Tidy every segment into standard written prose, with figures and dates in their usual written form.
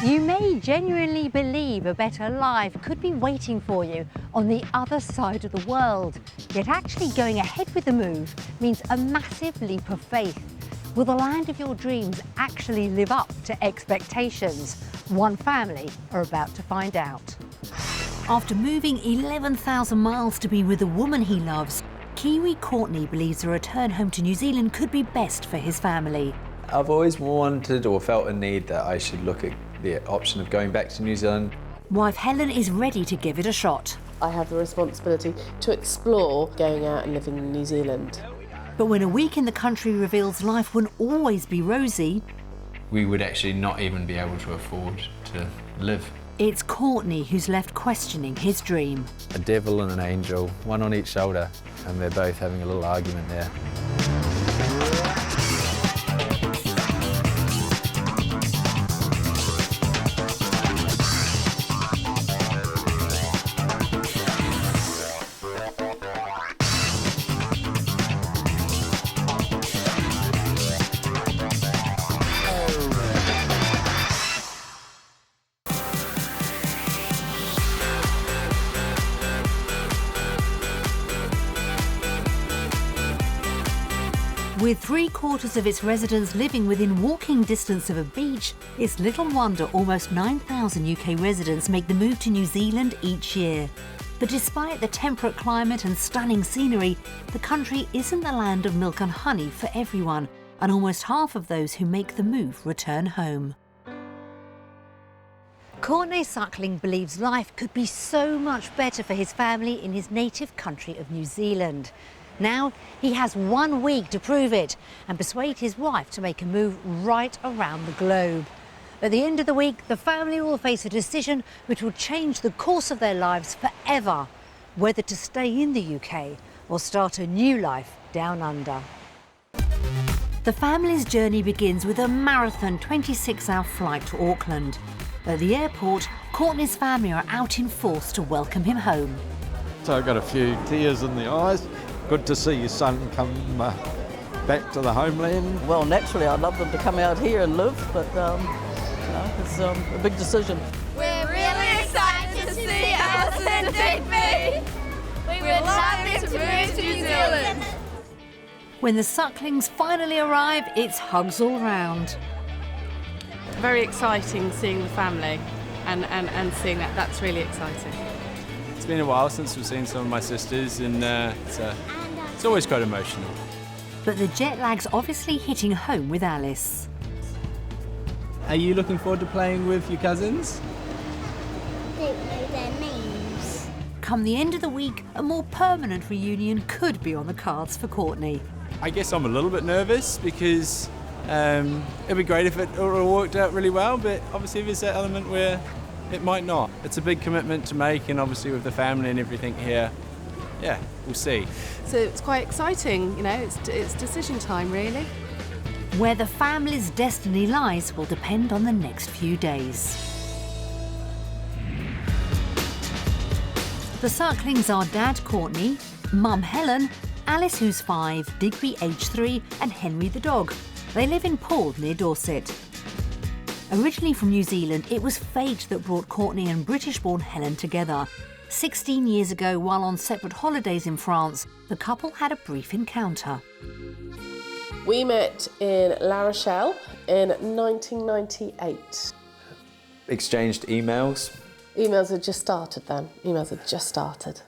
You may genuinely believe a better life could be waiting for you on the other side of the world. Yet actually going ahead with the move means a massive leap of faith. Will the land of your dreams actually live up to expectations? One family are about to find out. After moving 11,000 miles to be with the woman he loves, Kiwi Courtney believes a return home to New Zealand could be best for his family. I've always wanted or felt a need that I should look at the option of going back to New Zealand. Wife Helen is ready to give it a shot. I have the responsibility to explore going out and living in New Zealand. But when a week in the country reveals life won't always be rosy, We would actually not even be able to afford to live. it's Courtney who's left questioning his dream. A devil and an angel, one on each shoulder, and they're both having a little argument there. With 3/4 of its residents living within walking distance of a beach, it's little wonder almost 9,000 UK residents make the move to New Zealand each year. But despite the temperate climate and stunning scenery, the country isn't the land of milk and honey for everyone, and almost half of those who make the move return home. Courtney Suckling believes life could be so much better for his family in his native country of New Zealand. Now he has 1 week to prove it and persuade his wife to make a move right around the globe. At the end of the week, the family will face a decision which will change the course of their lives forever, whether to stay in the UK or start a new life down under. The family's journey begins with a marathon 26-hour flight to Auckland. At the airport, Courtney's family are out in force to welcome him home. So I got a few tears in the eyes. Good to see your son come back to the homeland. Well, naturally, I'd love them to come out here and live, but it's a big decision. We're really excited to see Alice and Digby. We would love them to move to New Zealand. When the Sucklings finally arrive, it's hugs all round. Very exciting seeing the family and seeing that. That's really exciting. It's been a while since we've seen some of my sisters, and it's always quite emotional. But the jet lag's obviously hitting home with Alice. Are you looking forward to playing with your cousins? Don't know their names. Come the end of the week, a more permanent reunion could be on the cards for Courtney. I guess I'm a little bit nervous because it'd be great if it all worked out really well, but obviously there's that element where it might not. It's a big commitment to make, and obviously with the family and everything here, yeah, we'll see. So it's quite exciting, you know, it's decision time really. Where the family's destiny lies will depend on the next few days. The Sucklings are Dad Courtney, Mum Helen, Alice who's 5, Digby aged 3 and Henry the dog. They live in Poole near Dorset. Originally from New Zealand, it was fate that brought Courtney and British-born Helen together. 16 years ago, while on separate holidays in France, the couple had a brief encounter. We met in La Rochelle in 1998. Exchanged emails. Emails had just started then. Emails had just started.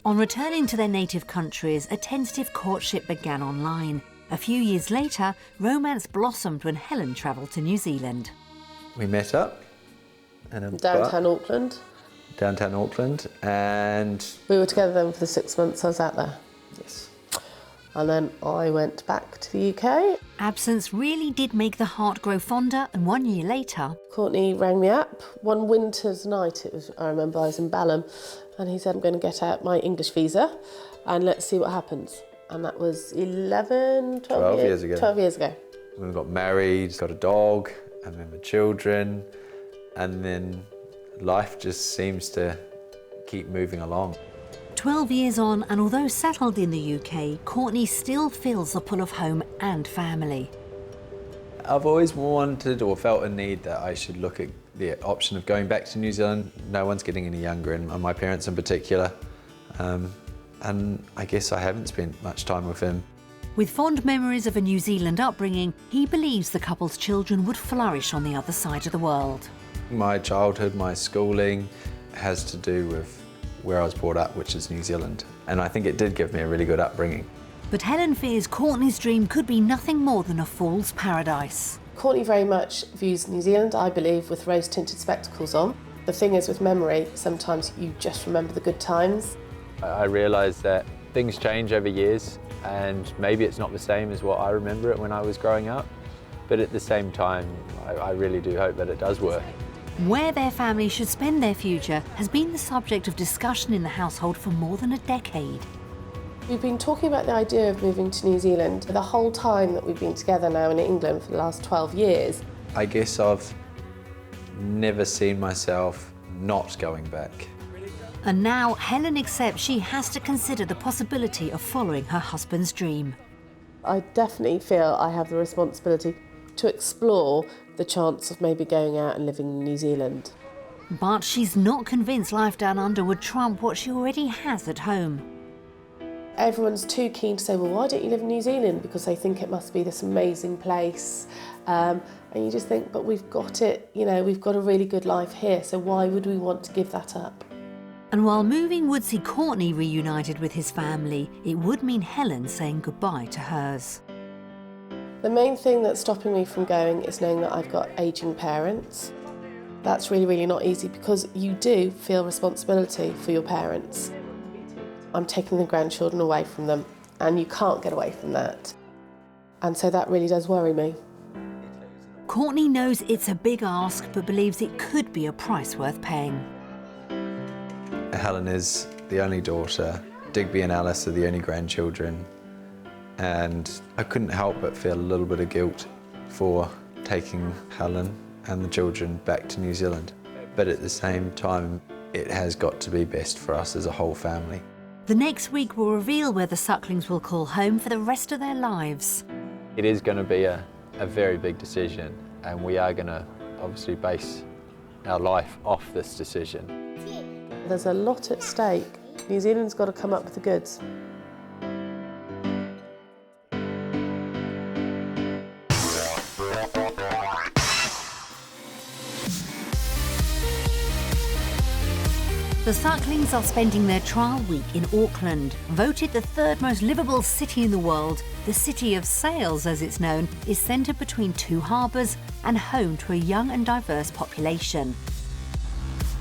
On returning to their native countries, a tentative courtship began online. A few years later, romance blossomed when Helen travelled to New Zealand. We met up in a Downtown Auckland. Downtown Auckland, and We were together then for the 6 months I was out there. yes, And then I went back to the UK. Absence really did make the heart grow fonder, and 1 year later, Courtney rang me up one winter's night. I remember I was in Balham, and he said, I'm going to get out my English visa and let's see what happens. And that was 12 years ago. 12 years ago. we got married, got a dog, and then the children, and then life just seems to keep moving along. 12 years on, and although settled in the UK, Courtney still feels the pull of home and family. I've always wanted or felt a need that I should look at the option of going back to New Zealand. No one's getting any younger, and my parents in particular. And I guess I haven't spent much time with him. With fond memories of a New Zealand upbringing, he believes the couple's children would flourish on the other side of the world. My childhood, my schooling has to do with where I was brought up, which is New Zealand. And I think it did give me a really good upbringing. But Helen fears Courtney's dream could be nothing more than a fool's paradise. Courtney very much views New Zealand, I believe, with rose-tinted spectacles on. The thing is with memory, sometimes you just remember the good times. I realise that things change over years, and maybe it's not the same as what I remember it when I was growing up. But at the same time, I really do hope that it does work. Where their family should spend their future has been the subject of discussion in the household for more than a decade. We've been talking about the idea of moving to New Zealand the whole time that we've been together now in England for the last 12 years. I guess I've never seen myself not going back. And now Helen accepts she has to consider the possibility of following her husband's dream. I definitely feel I have the responsibility to explore the chance of maybe going out and living in New Zealand. But she's not convinced life down under would trump what she already has at home. Everyone's too keen to say, well, why don't you live in New Zealand? Because they think it must be this amazing place. And you just think, but we've got it, you know, we've got a really good life here, so why would we want to give that up? And while moving would see Courtney reunited with his family, it would mean Helen saying goodbye to hers. The main thing that's stopping me from going is knowing that I've got ageing parents. That's really, really not easy because you do feel responsibility for your parents. I'm taking the grandchildren away from them, and you can't get away from that. And so that really does worry me. Courtney knows it's a big ask, but believes it could be a price worth paying. Helen is the only daughter. Digby and Alice are the only grandchildren. And I couldn't help but feel a little bit of guilt for taking Helen and the children back to New Zealand. But at the same time, it has got to be best for us as a whole family. The next week will reveal where the Sucklings will call home for the rest of their lives. It is going to be a very big decision, and we are going to obviously base our life off this decision. There's a lot at stake. New Zealand's got to come up with the goods. The Sucklings are spending their trial week in Auckland. Voted the third most livable city in the world, the City of Sails, as it's known, is centred between two harbours and home to a young and diverse population.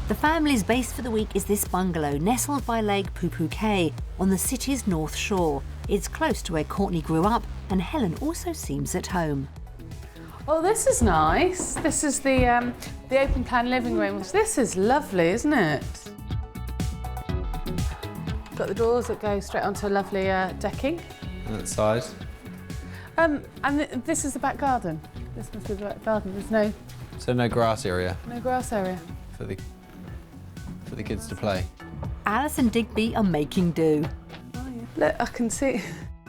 The family's base for the week is this bungalow nestled by Lake Pupu Kea on the city's north shore. It's close to where Courtney grew up, and Helen also seems at home. Oh, this is nice. This is the open plan living room. This is lovely, isn't it? Got the doors that go straight onto a lovely decking. That side. And this is the back garden. This must be the back garden. There's No grass area no grass area. for the kids to play. Alice and Digby are making do. Oh, yeah. Look, I can see.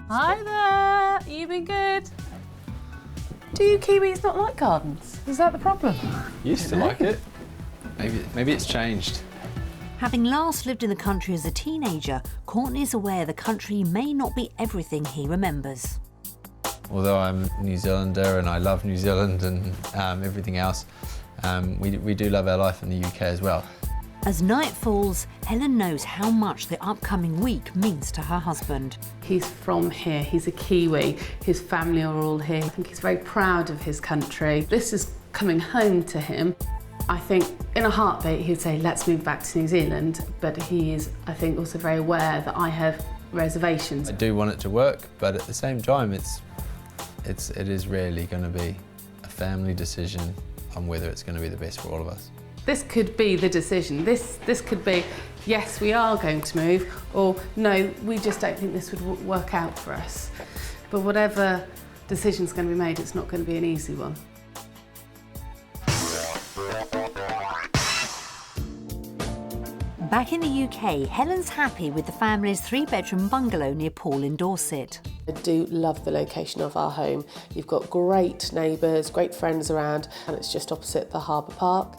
Hi there. You been good? Do you Kiwis not like gardens? Is that the problem? Used to like it. Maybe it's changed. Having last lived in the country as a teenager, Courtney is aware the country may not be everything he remembers. Although I'm a New Zealander and I love New Zealand and everything else, we do love our life in the UK as well. As night falls, Helen knows how much the upcoming week means to her husband. He's from here, he's a Kiwi, his family are all here. I think he's very proud of his country. This is coming home to him. I think in a heartbeat he'd say, let's move back to New Zealand, but he is, I think, also very aware that I have reservations. I do want it to work, but at the same time, it is really going to be a family decision on whether it's going to be the best for all of us. This could be the decision. This could be, yes, we are going to move, or no, we just don't think this would work out for us. But whatever decision's going to be made, it's not going to be an easy one. Back in the UK, Helen's happy with the family's 3-bedroom bungalow near Poole in Dorset. I do love the location of our home. You've got great neighbours, great friends around, and it's just opposite the Harbour Park.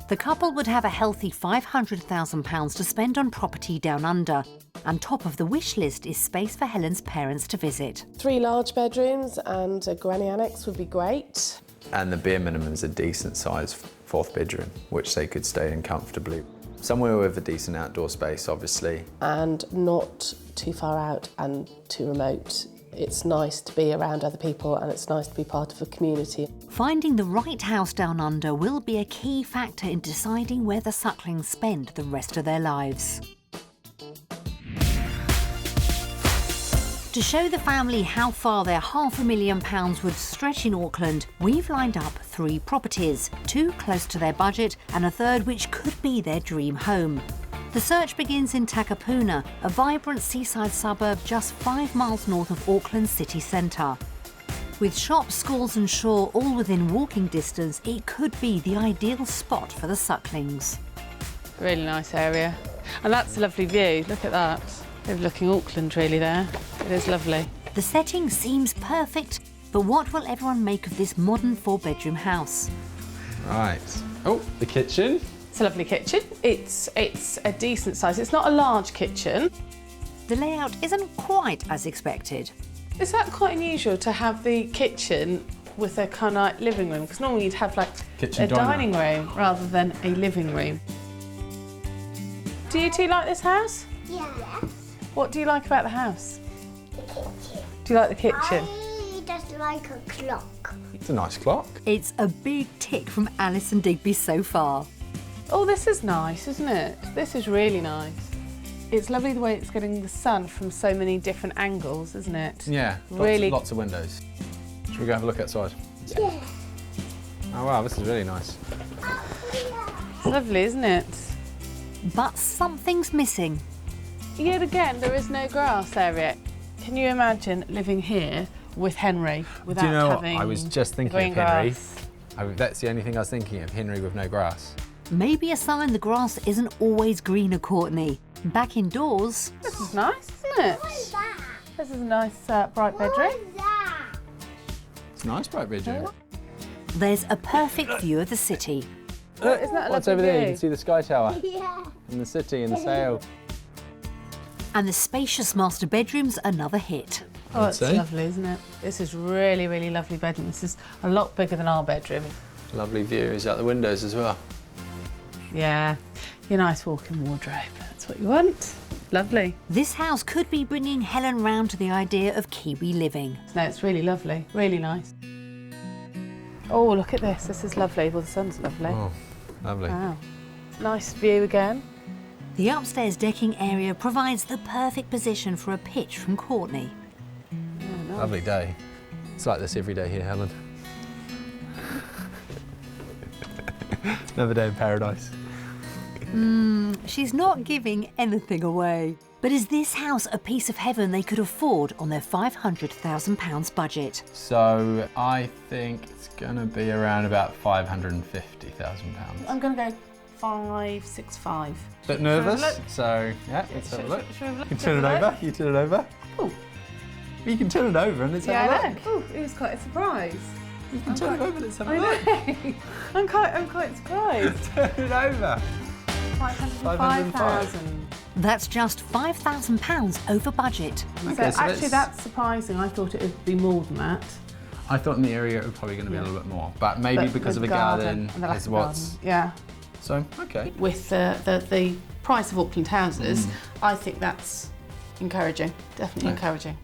The couple would have a healthy £500,000 to spend on property down under. And top of the wish list is space for Helen's parents to visit. 3 large bedrooms and a granny annex would be great. And the bare minimum is a decent sized 4th bedroom, which they could stay in comfortably. Somewhere with a decent outdoor space, obviously. And not too far out and too remote. It's nice to be around other people and it's nice to be part of a community. Finding the right house down under will be a key factor in deciding where the Sucklings spend the rest of their lives. To show the family how far their £500,000 would stretch in Auckland, we've lined up 3 properties, 2 close to their budget and a third which could be their dream home. The search begins in Takapuna, a vibrant seaside suburb just 5 miles north of Auckland's city centre. With shops, schools and shore all within walking distance, it could be the ideal spot for the Sucklings. Really nice area. And that's a lovely view, look at that. Overlooking Auckland really there. It is lovely. The setting seems perfect, but what will everyone make of this modern 4-bedroom house? Right. Oh, the kitchen. It's a lovely kitchen. It's a decent size. It's not a large kitchen. The layout isn't quite as expected. Is that quite unusual to have the kitchen with a kind of like living room? Because normally you'd have like Kitchen a dining dining room rather than a living room. Do you two like this house? Yes. What do you like about the house? The kitchen. Do you like the kitchen? I just like a clock. It's a nice clock. It's a big tick from Alison Digby so far. Oh, this is nice, isn't it? This is really nice. It's lovely the way it's getting the sun from so many different angles, isn't it? Yeah, Really. lots of windows. Should we go have a look outside? Yeah. Oh wow, this is really nice. It's lovely, isn't it? But something's missing. Yet again, there is no grass area. Can you imagine living here with Henry without Do you know what? having I was just thinking green of Henry. grass? That's the only thing I was thinking of, Henry with no grass. Maybe a sign the grass isn't always greener, Courtney. Back indoors, This is nice, isn't it? What's that? This is a nice bright bedroom. What's that? It's a nice bright bedroom. there's a perfect view of the city. Oh, isn't that a What's lovely over there? You view? can see the Sky Tower Yeah. and the city and the sail. And the spacious master bedroom's another hit. Oh, it's say. lovely, isn't it? This is really, really lovely bedroom. This is a lot bigger than our bedroom. Lovely views out the windows as well. Yeah, your nice walk-in wardrobe. That's what you want. Lovely. This house could be bringing Helen round to the idea of Kiwi living. No, it's really lovely. Really nice. Oh, look at this. This is lovely. Well, the sun's lovely. Oh, lovely. Wow. Nice view again. The upstairs decking area provides the perfect position for a pitch from Courtney. Lovely day. It's like this every day here, Helen. Another day in paradise. She's not giving anything away. But is this house a piece of heaven they could afford on their £500,000 budget? So I think it's going to be around about £550,000. I'm going to go 565. Bit nervous, look? so yeah, let's have a look. Should we have a look? You can turn it over. You turn it over. Oh. You can turn it over and let's Yeah, have a I look. know. Oh, it was quite a surprise. You can turn it over. Let's have a I look. know. I'm quite surprised. Turn it over. 505,000. That's just £5,000 over budget. So Okay, so actually, that's surprising. I thought it would be more than that. I thought in the area it was probably going to be a little bit more, but maybe But because the of a garden and the lack is of what's. garden. Yeah. So okay. With the price of Auckland houses, I think that's encouraging. Definitely encouraging.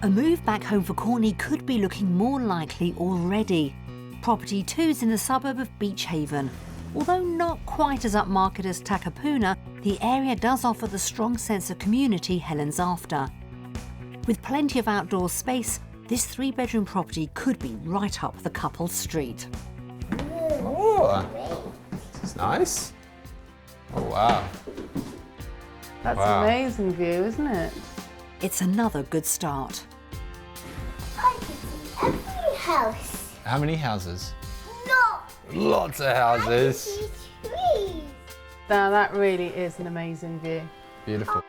A move back home for Courtney could be looking more likely already. Property 2's in the suburb of Beach Haven. Although not quite as upmarket as Takapuna, the area does offer the strong sense of community Helen's after. With plenty of outdoor space, this 3-bedroom property could be right up the couple's street. Oh, this is nice. Oh wow. That's Wow. an amazing view, isn't it? It's another good start. I can see every house. How many houses? No. Lots of houses. See trees. Now that really is an amazing view. Beautiful.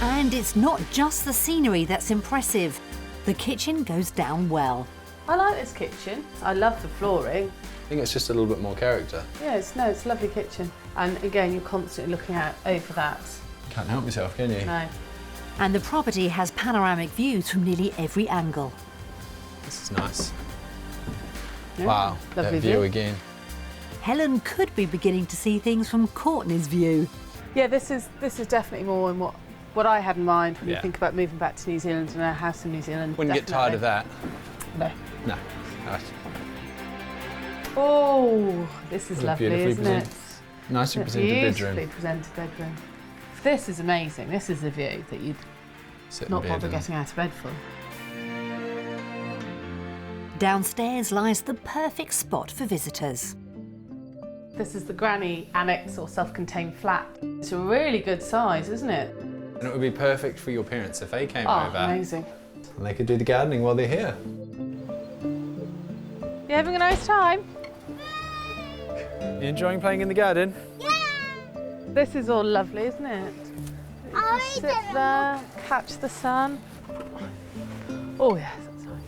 And it's not just the scenery that's impressive. The kitchen goes down well. I like this kitchen. I love the flooring. I think it's just a little bit more character. Yeah, it's a lovely kitchen. And again, you're constantly looking out over that. Can't help yourself, can you? No. And the property has panoramic views from nearly every angle. This is nice. Yeah, Wow, lovely that view again. Helen could be beginning to see things from Courtney's view. Yeah, this is definitely more in what I had in mind when you Yeah. think about moving back to New Zealand and a house in New Zealand. Wouldn't get tired of that. No. No. Nice. Oh, this is What a lovely, beautifully isn't it? Nicely presented Beautifully bedroom. presented bedroom. This is amazing. This is a view that you'd Sit in not bed bother and- getting out of bed for. Downstairs lies the perfect spot for visitors. This is the granny annex or self-contained flat. It's a really good size, isn't it? And it would be perfect for your parents if they came Oh, over. amazing. And they could do the gardening while they're here. You having a nice time? You enjoying playing in the garden? This is all lovely, isn't it? You can sit there, catch the sun. Oh yes, that's nice.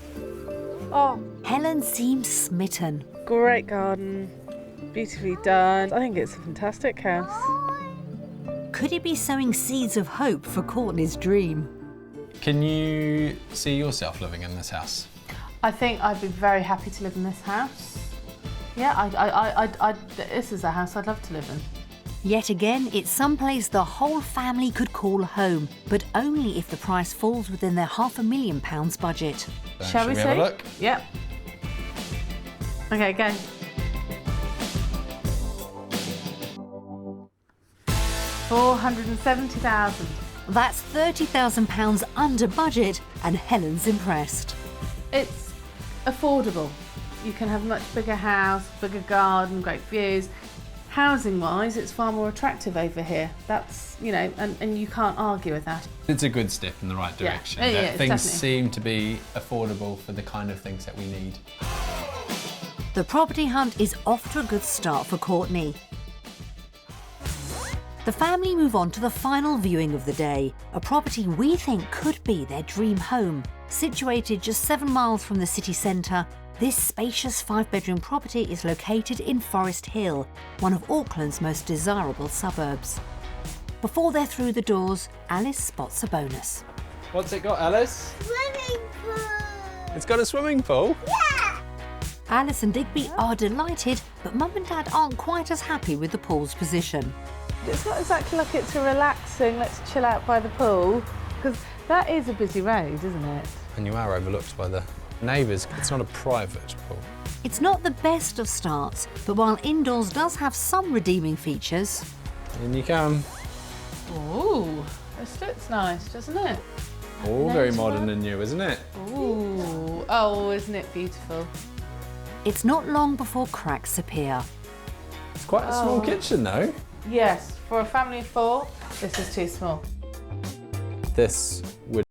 Oh, Helen seemed smitten. great garden, beautifully done. I think it's a fantastic house. Could he be sowing seeds of hope for Courtney's dream? Can you see yourself living in this house? I think I'd be very happy to live in this house. Yeah, this is a house I'd love to live in. Yet again, it's someplace the whole family could call home, but only if the price falls within their £500,000 budget. Shall we see? have a look? Yep. Okay, go. $470,000. That's £30,000 under budget, and Helen's impressed. It's affordable. You can have a much bigger house, bigger garden, great views. Housing-wise, it's far more attractive over here. That's, you know, and you can't argue with that. It's a good step in the right Yeah. direction. Yeah, That it's things definitely. seem to be affordable for the kind of things that we need. The property hunt is off to a good start for Courtney. The family move on to the final viewing of the day, a property we think could be their dream home. Situated just 7 miles from the city centre, this spacious 5-bedroom property is located in Forest Hill, one of Auckland's most desirable suburbs. Before they're through the doors, Alice spots a bonus. What's it got, Alice? Swimming pool. It's got a swimming pool. Alice and Digby are delighted, but Mum and Dad aren't quite as happy with the pool's position. It's not exactly like it's a relaxing, let's chill out by the pool, because that is a busy road, isn't it? And you are overlooked by the neighbours. It's not a private pool. It's not the best of starts, but while indoors does have some redeeming features, In you come. Ooh, this looks nice, doesn't it? All very Nice modern one. and new, isn't it? Ooh, oh, isn't it beautiful? it's not long before cracks appear. It's quite a small Oh. kitchen though. Yes, for a family of 4, this is too small. This would